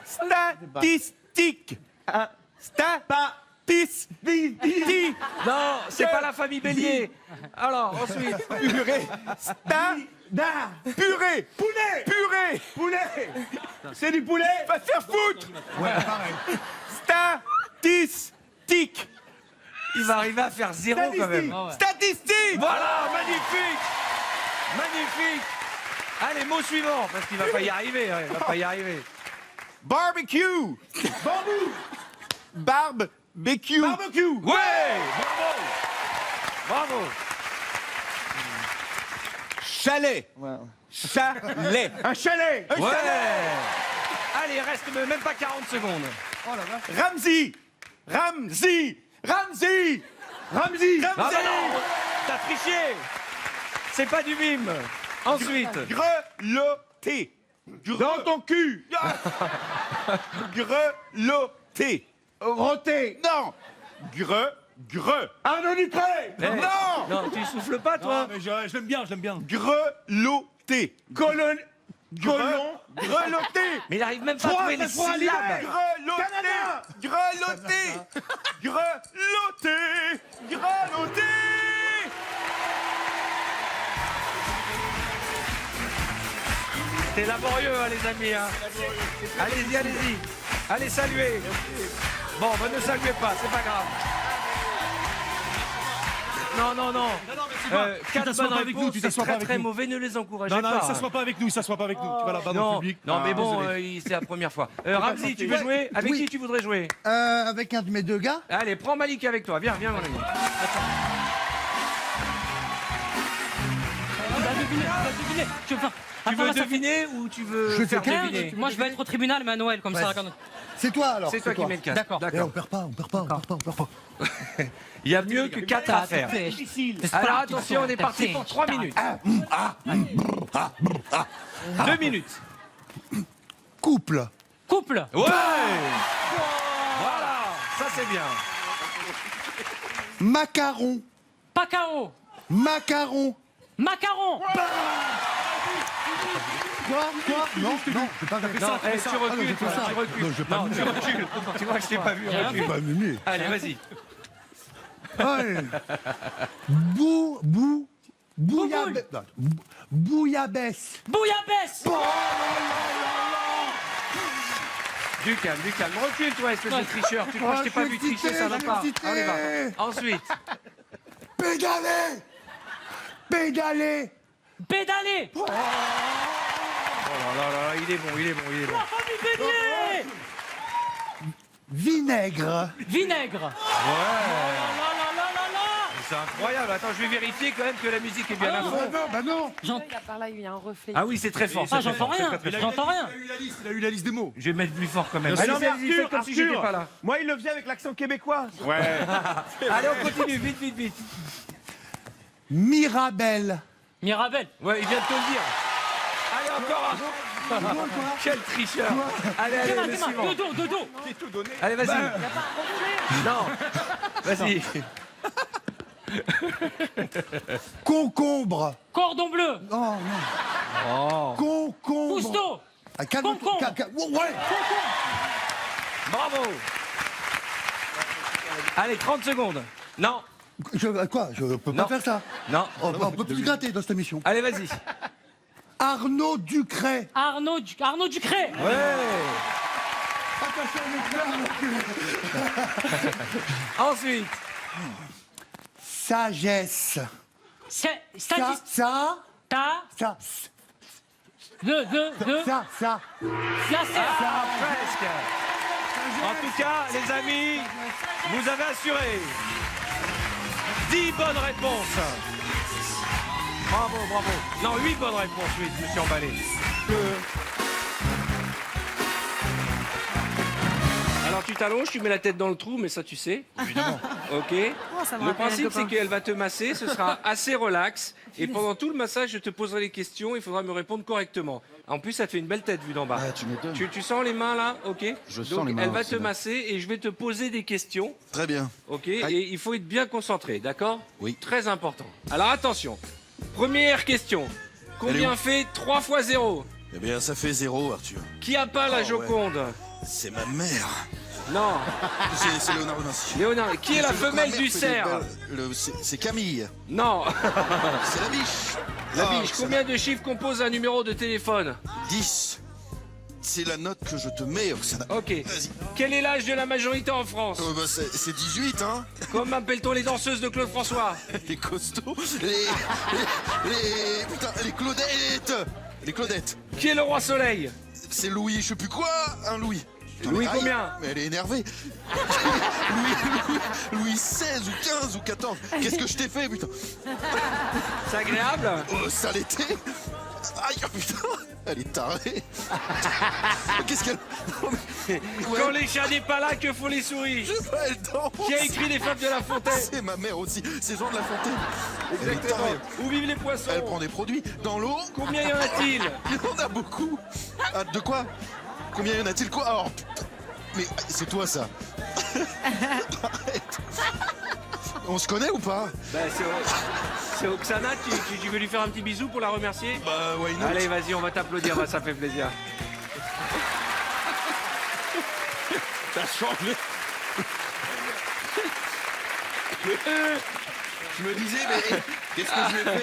Statistique. Statistique. Non, c'est pas la famille Bélier. Alors, ensuite. Purée. Purée. Poulet. Purée. Poulet. C'est du poulet. Va te faire foutre. Ouais, pareil. Statistique. Il va arriver à faire 0 quand même. Statistique. Voilà, magnifique. Magnifique. Allez, mot suivant, parce qu'il va pas y arriver. Il va pas y arriver. Barbecue. Bambou. Barbecue. Barbecue. Ouais, bravo. Bravo. Chalet. Chalet. Un chalet. Un Ouais. chalet. Allez, reste même pas 40 secondes. Ramsey. Ramsey. Ramsey. Ramsey. Ah bah non, t'as triché. C'est pas du mime. Ensuite. Grelotter. Dans ton cul. Grelotter. Roté. Non. Arnaud Dupré. Eh, Non. Non, tu souffles pas, toi. Mais je l'aime bien, je l'aime bien. Grelotter. Grelotter. Mais il arrive même pas à trouver les syllabes. Grelotter. C'est laborieux, hein, les amis. Hein. Allez-y, allez-y. Allez, saluez. Bon, bah, ne saluez pas, c'est pas grave. Non, non, non. 4 bonnes réponses, c'est très très mauvais, ne les encouragez Non, non, pas. il s'assoit pas avec nous, il s'assoit pas avec nous. Tu vas là-bas dans Non, le public. non, mais Ah, bon, désolé. c'est la première fois. Ramzi, tu veux jouer? Avec qui tu voudrais jouer? Avec un de mes deux gars. Allez, prends Malik avec toi. Viens, viens, mon ami. Tu veux deviner ou tu veux faire deviner? Moi, je vais être au tribunal, mais à Noël, comme ça. C'est toi alors. C'est toi qui mets le casque. D'accord. On perd pas. Il y a mieux que 4 à faire. Alors attention, on est parti pour 3 minutes. 2 minutes. Couple. Couple. Ouais. Voilà, ça c'est bien. Macaron. Pacao. Macaron. Macaron. Quoi Non, je vais pas faire Non, ça. tu recules, toi, tu recules. Non, je vais pas Non, me tu recules. Tu vois que je t'ai pas vu, recule. Pas m'aimer. Allez, vas-y. Allez. Bouillabaisse. Bouillabaisse. Du calme, du calme. Recule, toi, espèce de tricheur. Tu crois que je t'ai pas vu tricher, ça va pas. On y va. Ensuite. Pédaler. Pédaler. Oh là là, il est bon, il est bon, il est bon. La famille Bélier. Vinaigre. Vinaigre. Ouais. C'est incroyable. Attends, je vais vérifier quand même que la musique est bien à fond. Bah non. Par là, il y a un reflet. Ah oui, c'est très fort. Ah, j'entends rien. J'entends rien. Il a eu la liste des mots. Je vais mettre plus fort quand même. Ah non, mais Allez, faites comme si j'étais pas là. Moi, il le faisait avec l'accent québécois. Ouais. Allez, on continue, vite, vite, vite. Mirabelle. Mirabelle. Ouais, il vient de te le dire. Allez, encore un. Quel tricheur. Allez, allez, le suivant. Dodo. Allez, vas-y. Non. Vas-y. Concombre. Cordon bleu. Oh non. Concombre. Cousteau. Ah, calme-toi. Concombre. Ouais. Bravo. Allez, 30 secondes. Non. Je peux pas faire ça. Non. On peut plus gratter dans cette émission. Allez, vas-y. Arnaud Ducret. Arnaud Ducret. Ouais. Ensuite. Sagesse. Statistique. Ça. Presque. En tout cas, les amis, vous avez assuré 10 bonnes réponses. Bravo, bravo. Non, 8 bonnes réponses, oui, je me suis emballé. Alors tu t'allonges, tu mets la tête dans le trou, mais ça tu sais. Évidemment. Ok. Le principe c'est qu'elle va te masser, ce sera assez relax. Et pendant tout le massage, je te poserai les questions, il faudra me répondre correctement. En plus, ça te fait une belle tête vue d'en bas. Ah, tu m'étonnes. Tu sens les mains là, ok. Je sens Donc, les mains, elle va c'est te bien. masser et je vais te poser des questions. Très bien. Ok. Et il faut être bien concentré, d'accord? Oui. Très important. Alors attention. Première question. Combien fait 3 fois 0? Eh bien, ça fait 0, Arthur. Qui a pas la ouais. Joconde? C'est ma mère. Non. C'est Léonard de Vinci. Léonard, qui est la femelle du cerf? C'est Camille. Non. C'est la biche. La biche, combien de chiffres compose un numéro de téléphone? 10. C'est la note que je te mets, Oksana. Ok. Vas-y. Quel est l'âge de la majorité en France? C'est 18, hein. Comment appelle-t-on les danseuses de Claude François? Les costauds. Putain, les Claudettes. Les Claudettes. Qui est le roi soleil? C'est Louis, je sais plus quoi, un Louis. Louis combien? Mais elle est énervée. Louis 16 ou 15 ou 14. Qu'est-ce que je t'ai fait, putain? C'est agréable? Oh, ça l'était. Aïe, putain. Elle est tarée. Qu'est-ce qu'elle... Non, mais... Quand les chats n'est pas là, que font les souris? Je sais pas, elle danse. Qui a écrit les Fables de La Fontaine? C'est ma mère aussi. C'est Jean de La Fontaine. Elle est Exactement. tarée. Où vivent les poissons? Elle prend des produits dans l'eau. Combien y en a-t-il? Il y en a beaucoup. Ah, de quoi? Combien y en a-t-il quoi? Alors, mais c'est toi ça. Arrête. On se connaît ou pas? Bah, c'est Oksana, tu veux lui faire un petit bisou pour la remercier? Bah, why not? Allez, vas-y, on va t'applaudir, ça fait plaisir. T'as changé. Je me disais, mais qu'est-ce que je lui ai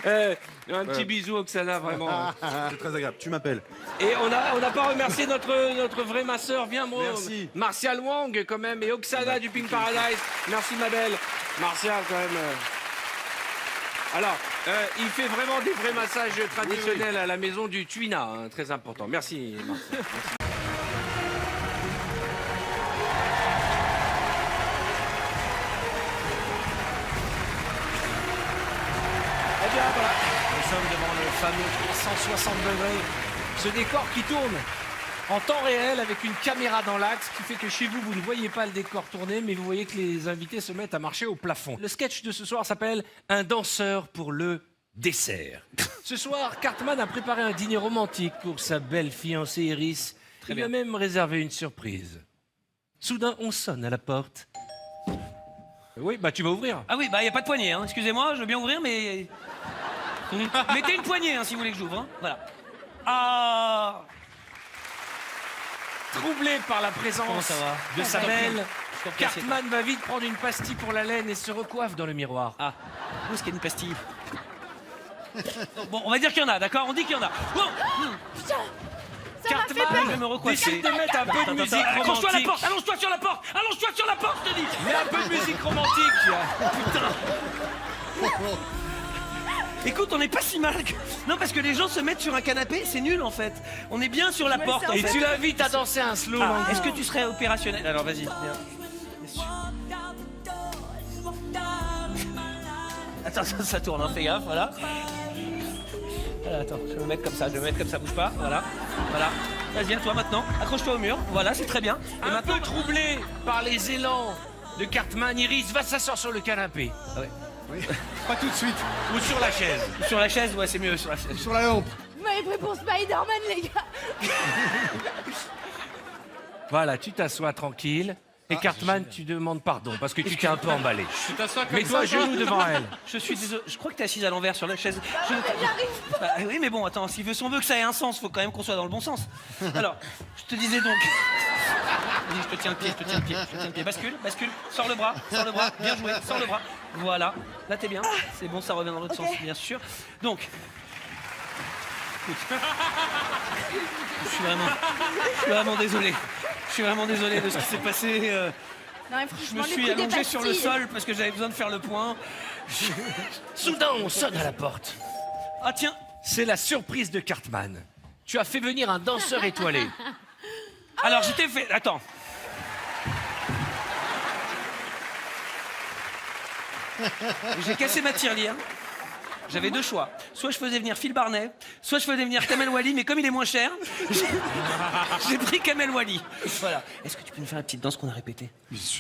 fait? Un petit bisou, Oksana, vraiment. C'est très agréable. Tu m'appelles. Et on n'a pas remercié notre vraie masseur. Viens, moi. Merci. Martial Wang, quand même, et Oksana du Pink Paradise. Merci, ma belle. Martial, quand même. Alors, il fait vraiment des vrais massages traditionnels à la maison du Tuina, hein, très important. Merci, Martial. Merci. Eh bien, voilà. Nous sommes devant le fameux 360 degrés. Ce décor qui tourne en temps réel avec une caméra dans l'axe qui fait que chez vous, vous ne voyez pas le décor tourner, mais vous voyez que les invités se mettent à marcher au plafond. Le sketch de ce soir s'appelle « Un danseur pour le dessert ». Ce soir, Cartman a préparé un dîner romantique pour sa belle fiancée Iris. Il lui a même réservé une surprise. Soudain, on sonne à la porte. Oui, bah tu vas ouvrir. Ah oui, bah y a pas de poignée, hein. Excusez-moi, je veux bien ouvrir, mais... Mettez une poignée, hein, si vous voulez que j'ouvre, hein. Voilà. Ah... Troublé par la présence ça va de sa belle, Je comprends, Cartman va vite prendre une pastille pour la laine et se recoiffe dans le miroir. Ah, où est-ce qu'il y a une pastille? Bon, on va dire qu'il y en a, d'accord? On dit qu'il y en a. Bon. Cartman, je vais me recoiffer. décide de mettre un peu de musique Accroche-toi à la romantique. porte, allonge-toi sur la porte, allonge-toi sur la porte, je te dis. Mais un peu de musique romantique. Écoute, on n'est pas si mal. Non, parce que les gens se mettent sur un canapé, c'est nul en fait. On est bien sur la porte. En Et fait. tu l'invites à danser un slow. Ah, est-ce que tu serais opérationnel? Alors vas-y, viens. Attends, ça tourne, hein, fais gaffe, voilà. Attends, je vais me mettre comme ça, bouge pas, voilà. Voilà. Vas-y, à toi maintenant, accroche-toi au mur, voilà, c'est très bien. Et Un maintenant... peu troublé par les élans de Cartman, Iris va s'asseoir sur le canapé. Ah ouais. Oui. Pas tout de suite. Ou sur la chaise. Sur la chaise, ouais, c'est mieux, sur la chaise. Sur la lampe. Vous m'avez pris pour Spider-Man, les gars. Voilà, tu t'assois tranquille. Et Cartman, tu demandes pardon parce que tu t'es un peu emballé. Mets-toi à genoux devant elle. Je suis désolé, je crois que t'es assise à l'envers sur la chaise. J'arrive pas. Bah, oui, mais bon, attends, si on veut que ça ait un sens, faut quand même qu'on soit dans le bon sens. Alors, je te disais donc... Vas-y, je te tiens le pied, Bascule, sors le bras, bien joué, sors le bras. Voilà, là t'es bien, c'est bon, ça revient dans l'autre sens, bien sûr. Donc... Écoute. Je suis vraiment désolé. Je suis vraiment désolé de ce qui s'est passé. Non, mais Je franchement, me suis allongé sur le sol parce que j'avais besoin de faire le point. Soudain, on sonne à la porte. Ah tiens, C'est la surprise de Cartman. Tu as fait venir un danseur étoilé. alors je t'ai fait... Attends. J'ai cassé ma tirelire. J'avais deux choix. Soit je faisais venir Phil Barnet, soit je faisais venir Kamel Wally, mais comme il est moins cher, j'ai pris Kamel Wally. Voilà. Est-ce que tu peux nous faire la petite danse qu'on a répétée?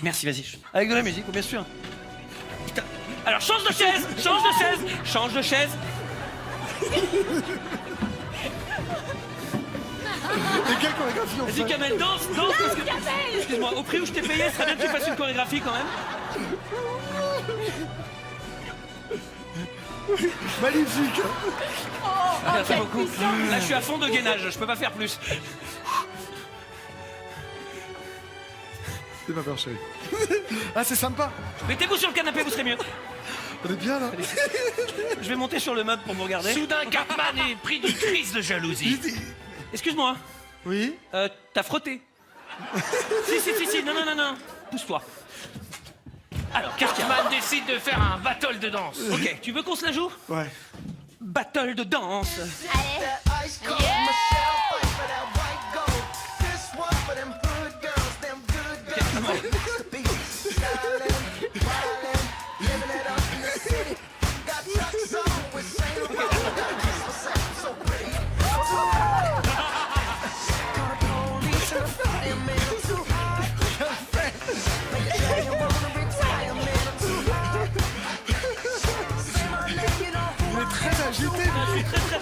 Merci, vas-y. Avec de la musique, bien sûr. Putain. Alors change de chaise. Et quelle chorégraphie on Vas-y fait? Kamel, danse parce que... Excuse-moi, au prix où je t'ai payé, ce serait bien que tu fasses une chorégraphie quand même. Magnifique. Merci beaucoup. Là, je suis à fond de gainage, je peux pas faire plus. C'est pas peur, chérie. Ah, c'est sympa. Mettez-vous sur le canapé, vous serez mieux. On est bien, là. Je vais monter sur le meuble pour me regarder. Soudain, Cartman est pris d'une crise de jalousie. Excuse-moi, Oui. t'as frotté. Si, non, pousse-toi. Alors, Cartman décide de faire un battle de danse. Ok, tu veux qu'on se la joue? Ouais. Battle de danse.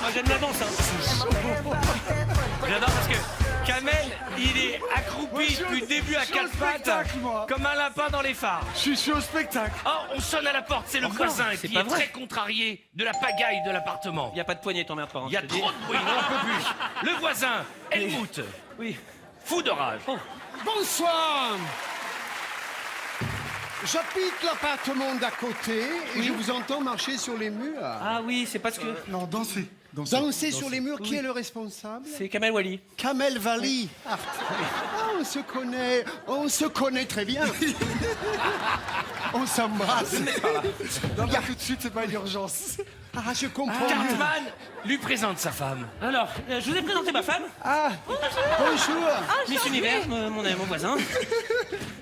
Moi j'aime la danse. J'adore parce que Kamel, il est accroupi depuis le début à quatre pattes, comme un lapin dans les phares. Je suis au spectacle. Oh, on sonne à la porte, c'est le voisin C'est qui pas est vrai. très contrarié de la pagaille de l'appartement. Y a pas de poignée, t'emmerdes pas. Il y a trop de bruit, on n'en peut plus. Le voisin, Helmut, Oui. fou de rage. Bonsoir. J'habite l'appartement d'à côté et je vous entends marcher sur les murs. Ah oui, c'est parce que Non, danser. Danser sur les murs, qui est le responsable? c'est Kamel Wally. Kamel Vali. Ah, on se connaît très bien. On s'embrasse. Non, pas tout de suite, c'est pas une urgence. Ah, je comprends mieux. Cartman lui présente sa femme. Alors, je vous ai présenté ma femme, Ah, bonjour. Miss Univers, mon voisin.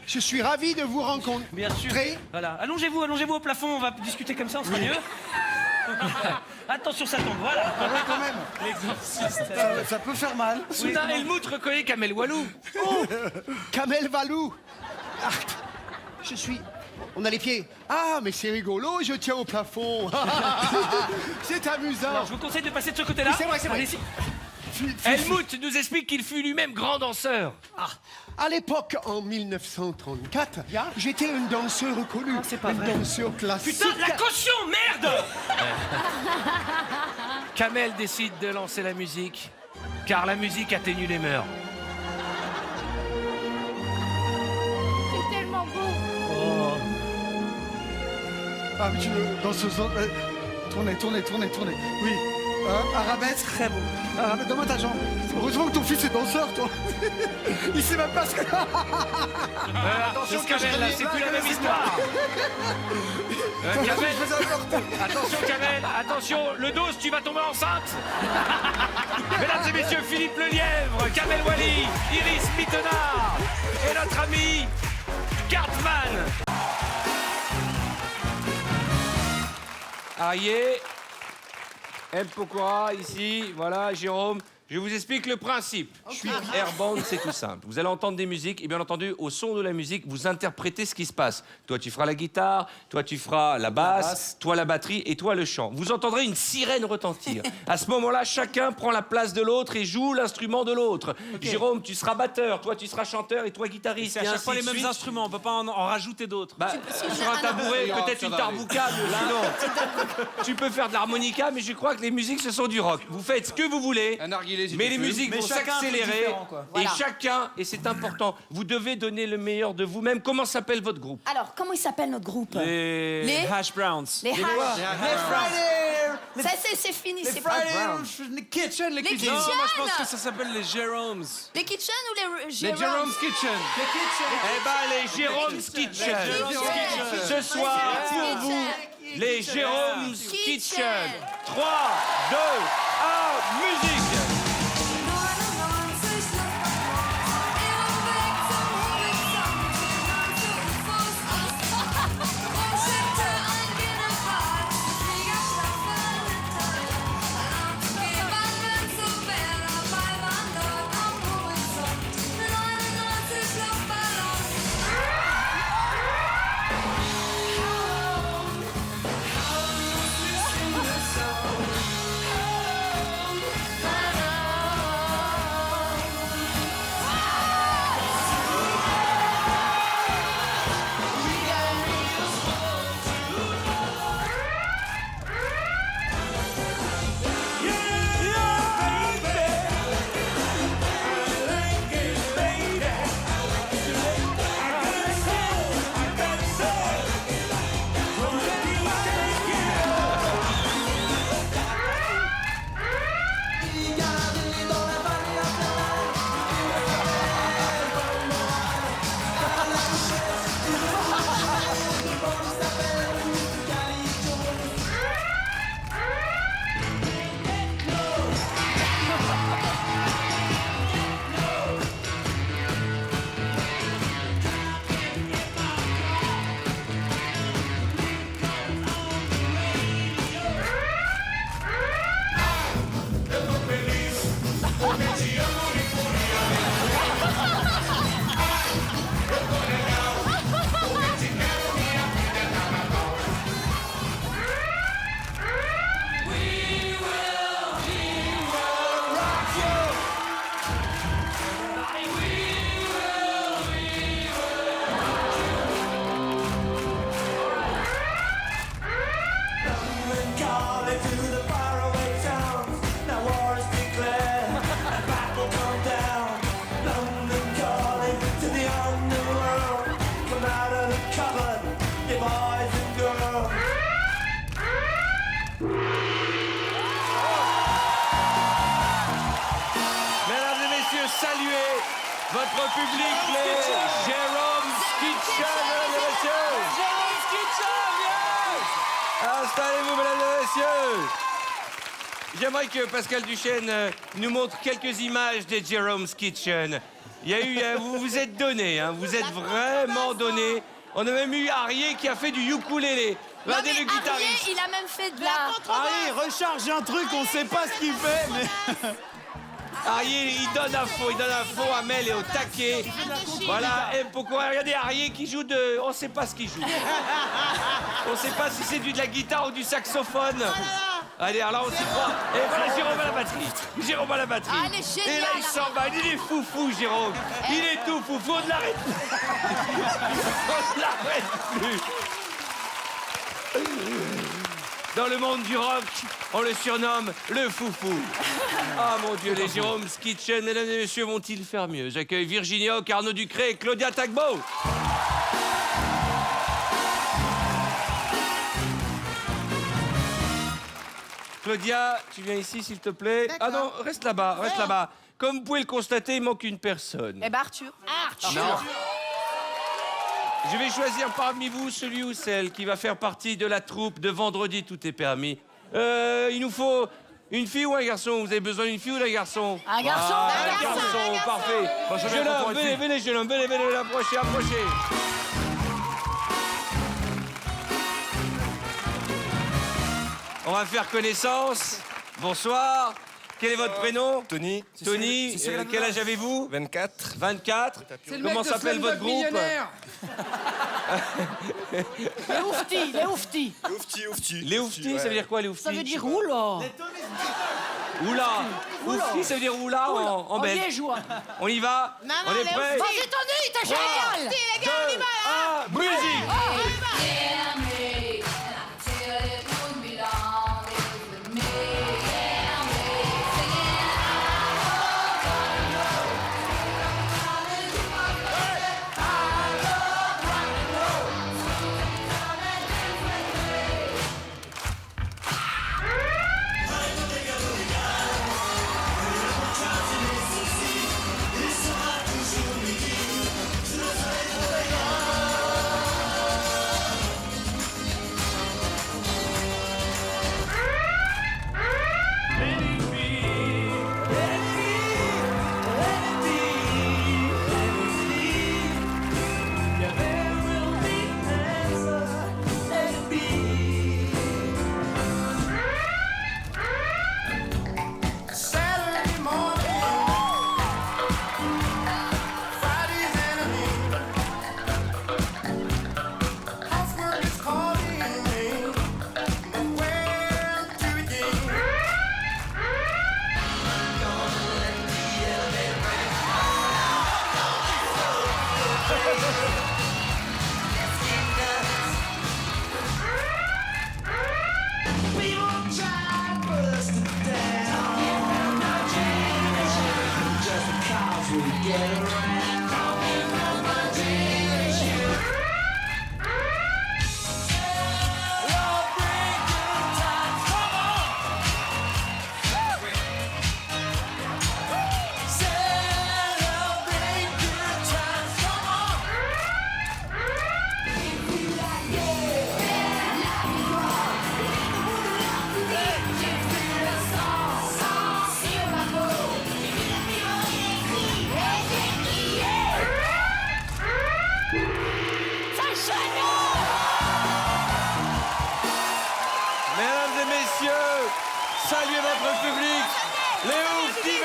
Je suis ravi de vous rencontrer. Bien sûr. Voilà. Allongez-vous au plafond, on va discuter comme ça, on sera mieux. Attention, ça tombe, voilà. Ah ouais, quand même. Ça peut faire mal. Soudain, Helmut reconnaît Kamel Walou. Oh, Kamel Valou. Ah, je suis... On a les pieds. Ah, mais c'est rigolo, je tiens au plafond. C'est amusant. Alors, je vous conseille de passer de ce côté-là. Oui, c'est vrai, c'est vrai. Allez-y. Helmut nous explique qu'il fut lui-même grand danseur. À l'époque, en 1934, j'étais un danseur reconnu. c'est pas un vrai. danseur classique. Putain, la caution, merde. Kamel décide de lancer la musique, car la musique atténue les mœurs. C'est tellement beau. Ah, mais tu veux, dans ce sens. Tournez. Oui. Arabesque. Très beau. Arabesque, donne-moi ta jambe. Heureusement que ton fils est danseur, toi. Il sait même pas ce que. Attention Kamel, là, c'est plus la même histoire. Kamel, attention Kamel, attention, le dos, tu vas tomber enceinte. Mesdames et messieurs, Philippe Lelièvre, Kamel Wally, Iris Mittenard et notre ami Cartman. Arié, M. Pokora, ici, voilà, Jérôme. Je vous explique le principe. Je suis airborne, c'est tout simple. Vous allez entendre des musiques et bien entendu, au son de la musique, vous interprétez ce qui se passe. Toi, tu feras la guitare, toi, tu feras la basse, toi, la batterie et toi, le chant. Vous entendrez une sirène retentir. À ce moment-là, chacun prend la place de l'autre et joue l'instrument de l'autre. Jérôme, tu seras batteur, toi, tu seras chanteur et toi, guitariste. C'est à chaque fois les mêmes instruments, on peut pas en rajouter d'autres. Bah, sur un tabouret, peut-être une tarbouka, mais sinon, tu peux faire de l'harmonica, mais je crois que les musiques, ce sont du rock. Vous faites ce que vous voulez. Un narguilé, si Mais tu les veux. musiques Mais vont chacun un peu s'accélérer différent, quoi. et Voilà. chacun, et c'est important, vous devez donner le meilleur de vous-même. Comment s'appelle votre groupe? Alors, comment il s'appelle notre groupe? Les Hash Browns. Les Hash. Les Ça, c'est fini, c'est pas... Les Kitchen, les Les Kitchen. Non, Kitchen. moi je pense que ça s'appelle les Jerome's. Les Kitchen ou les Les Jérôme? Jerome's Kitchen. Eh ben, les Jérôme's Kitchen. Kitchen. Ce soir, pour vous, les Jérôme's Kitchen. 3, 2, 1, musique. public, les Jérôme Kitchen, mesdames et messieurs. Jérôme Kitchen, viens. Installez-vous, mesdames et messieurs. J'aimerais que Pascal Duchesne nous montre quelques images des Jerome's Kitchen. Il y a eu, vous vous êtes donné, hein, vous êtes vraiment donné. On a même eu Arié qui a fait du ukulélé. Regardez le guitariste. il a même fait de la... Harry, recharge un truc, on sait pas ce qu'il fait, mais... Arié, il donne à fond, Amel est au taquet. Voilà, et pourquoi? Regardez Arié qui joue de... On sait pas ce qu'il joue. On sait pas si c'est de la guitare ou du saxophone. Allez, alors là, on s'y croit. Et voilà, Jérôme à la batterie. Jérôme à la batterie. Ah, elle est géniale. Et là, il s'emballe. Il est foufou, Jérôme. Il est tout foufou. On ne l'arrête plus. On ne l'arrête plus. Dans le monde du rock, on le surnomme le foufou. Ah, mon Dieu, les Jérôme's Kitchen, mesdames et messieurs, vont-ils faire mieux? J'accueille Virginie Hoc, Arnaud Ducré et Claudia Tagbo. Claudia, tu viens ici, s'il te plaît. Ah non, reste là-bas, reste là-bas. Comme vous pouvez le constater, il manque une personne. Eh ben Arthur. Non. Je vais choisir parmi vous celui ou celle qui va faire partie de la troupe de Vendredi Tout est permis. Il nous faut une fille ou un garçon? Vous avez besoin d'une fille ou d'un garçon? Un garçon. Un garçon, parfait. Jeune homme, venez, jeune homme, venez, approchez, approchez. On va faire connaissance. Bonsoir. Quel est votre prénom? Tony. Tony, quel âge avez-vous? 24. 24. Comment s'appelle votre groupe? Les ouftis, les ouftis. Les ouftis, ça veut dire quoi les ouftis? Ça veut dire oula. Oula. Oufti, ça veut dire oula en belge. liégeois. On y va? On est prêts? Vas-y, Tony, t'es génial. Les gars, on y va. Musique. Mesdames et messieurs, saluez votre public. Les ouftis